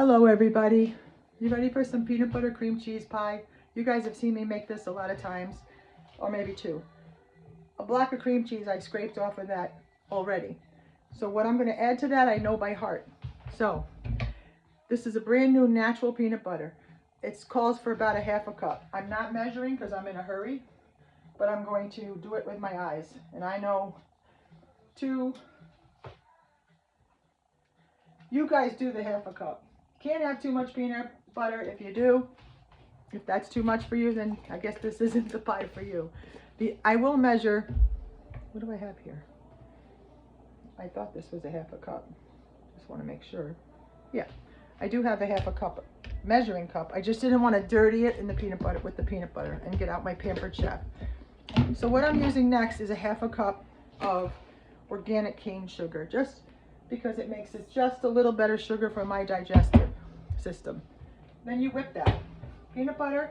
Hello everybody. You ready for some peanut butter cream cheese pie? You guys have seen me make this a lot of times, or maybe two. A block of cream cheese I scraped off of that already. So what I'm going to add to that I know by heart. So this is a brand new natural peanut butter. It calls for about a half a cup. I'm not measuring because I'm in a hurry, but I'm going to do it with my eyes. And I know you guys do the half a cup. Can't have too much peanut butter. If you do, if that's too much for you, then I guess this isn't the pie for you. I will measure. What do I have here? I thought this was a half a cup. Just want to make sure. Yeah, I do have a half a cup measuring cup. I just didn't want to dirty it in the peanut butter with the peanut butter and get out my Pampered Chef. So what I'm using next is a half a cup of organic cane sugar, just because it makes it just a little better sugar for my digestive system. Then you whip that. Peanut butter,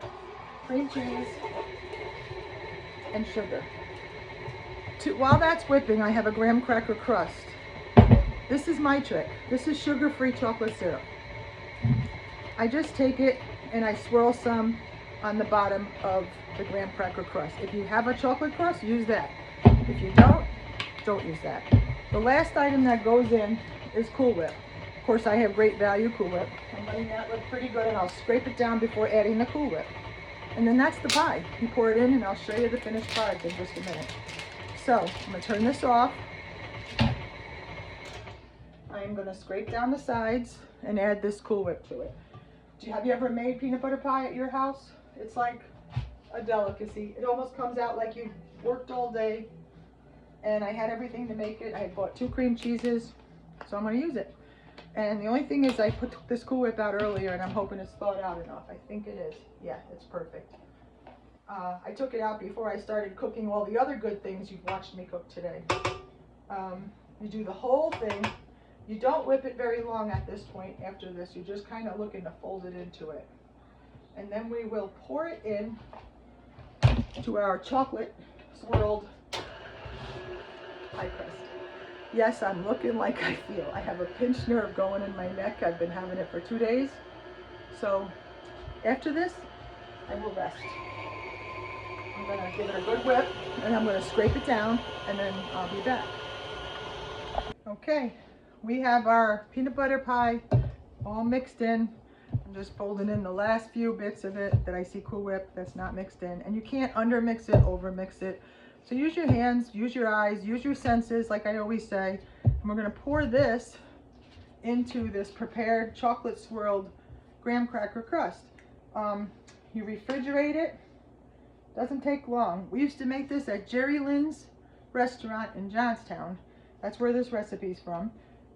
cream cheese, and sugar. While that's whipping, I have a graham cracker crust. This is my trick. This is sugar-free chocolate syrup. I just take it and I swirl some on the bottom of the graham cracker crust. If you have a chocolate crust, use that. If you don't use that. The last item that goes in is Cool Whip. Of course, I have Great Value Cool Whip. I'm letting that look pretty good, and I'll scrape it down before adding the Cool Whip. And then that's the pie. You pour it in, and I'll show you the finished product in just a minute. So, I'm going to turn this off. I am going to scrape down the sides and add this Cool Whip to it. Have you ever made peanut butter pie at your house? It's like a delicacy. It almost comes out like you've worked all day. And I had everything to make it. I had bought 2 cream cheeses, so I'm going to use it. And the only thing is I put this Cool Whip out earlier, and I'm hoping it's thawed out enough. I think it is. Yeah, it's perfect. I took it out before I started cooking all the other good things you've watched me cook today. You do the whole thing. You don't whip it very long at this point after this. You're just kind of looking to fold it into it. And then we will pour it in to our chocolate swirled pie crust. Yes, I'm looking like I feel. I have a pinched nerve going in my neck. I've been having it for 2 days. So after this, I will rest. I'm going to give it a good whip, and I'm going to scrape it down, and then I'll be back. Okay, we have our peanut butter pie all mixed in. I'm just folding in the last few bits of it that I see Cool Whip that's not mixed in. And you can't undermix it, overmix it. So use your hands, use your eyes, use your senses, like I always say. And we're going to pour this into this prepared chocolate swirled graham cracker crust. You refrigerate it. Doesn't take long. We used to make this at Jerry Lynn's restaurant in Johnstown. That's where this recipe's from.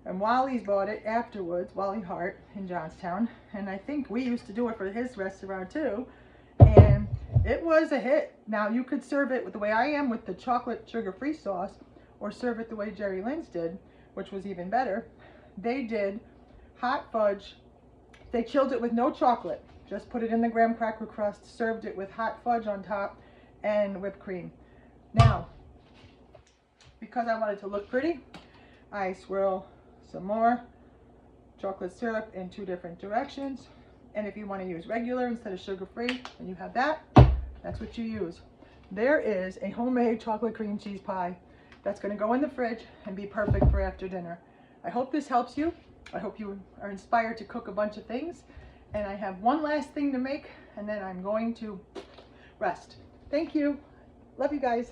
And Wally's bought it afterwards, Wally Hart in Johnstown. And I think we used to do it for his restaurant too. And it was a hit. Now you could serve it with the way I am with the chocolate sugar-free sauce, or serve it the way Jerry Lynn's did, which was even better. They did hot fudge. They chilled it with no chocolate. Just put it in the graham cracker crust, served it with hot fudge on top and whipped cream. Now, because I wanted to look pretty, I swirl some more chocolate syrup in 2 different directions. And if you want to use regular instead of sugar-free, and you have that, that's what you use. There is a homemade chocolate cream cheese pie that's going to go in the fridge and be perfect for after dinner. I hope this helps you. I hope you are inspired to cook a bunch of things. And I have one last thing to make, and then I'm going to rest. Thank you. Love you guys.